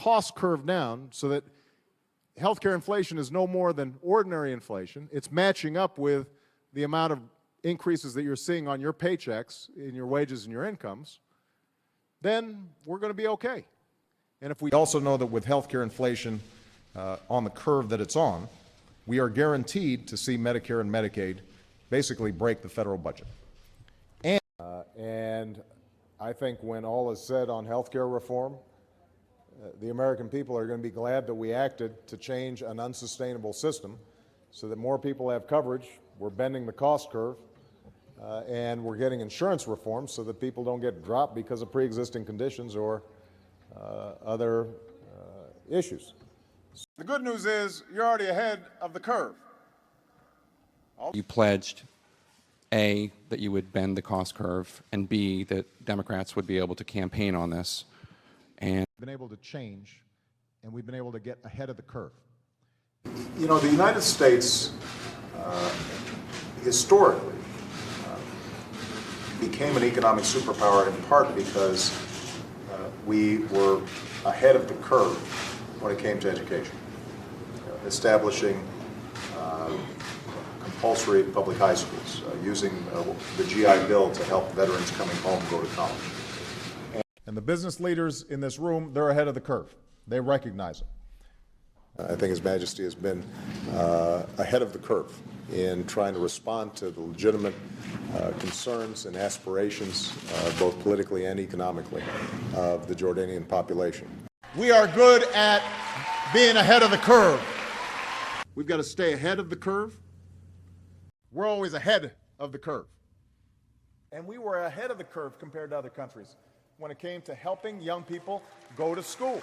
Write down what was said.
cost curve down so that healthcare inflation is no more than ordinary inflation. It's matching up with the amount of increases that you're seeing on your paychecks, in your wages and your incomes, then we're going to be okay. And if we also know that with healthcare inflation on the curve that it's on, we are guaranteed to see Medicare and Medicaid basically break the federal budget. And I think when all is said on healthcare reform, the American people are going to be glad that we acted to change an unsustainable system so that more people have coverage. We're bending the cost curve, and we're getting insurance reform so that people don't get dropped because of pre-existing conditions or other issues. The good news is you're already ahead of the curve. You pledged, A, that you would bend the cost curve, and B, that Democrats would be able to campaign on this. And Been able to change, and we've been able to get ahead of the curve. You know, the United States historically became an economic superpower in part because we were ahead of the curve when it came to education, establishing compulsory public high schools, using the GI Bill to help veterans coming home go to college. And the business leaders in this room, they're ahead of the curve. They recognize it. I think His Majesty has been ahead of the curve in trying to respond to the legitimate concerns and aspirations, both politically and economically, of the Jordanian population. We are good at being ahead of the curve. We've got to stay ahead of the curve. We're always ahead of the curve. And we were ahead of the curve compared to other countries when it came to helping young people go to school.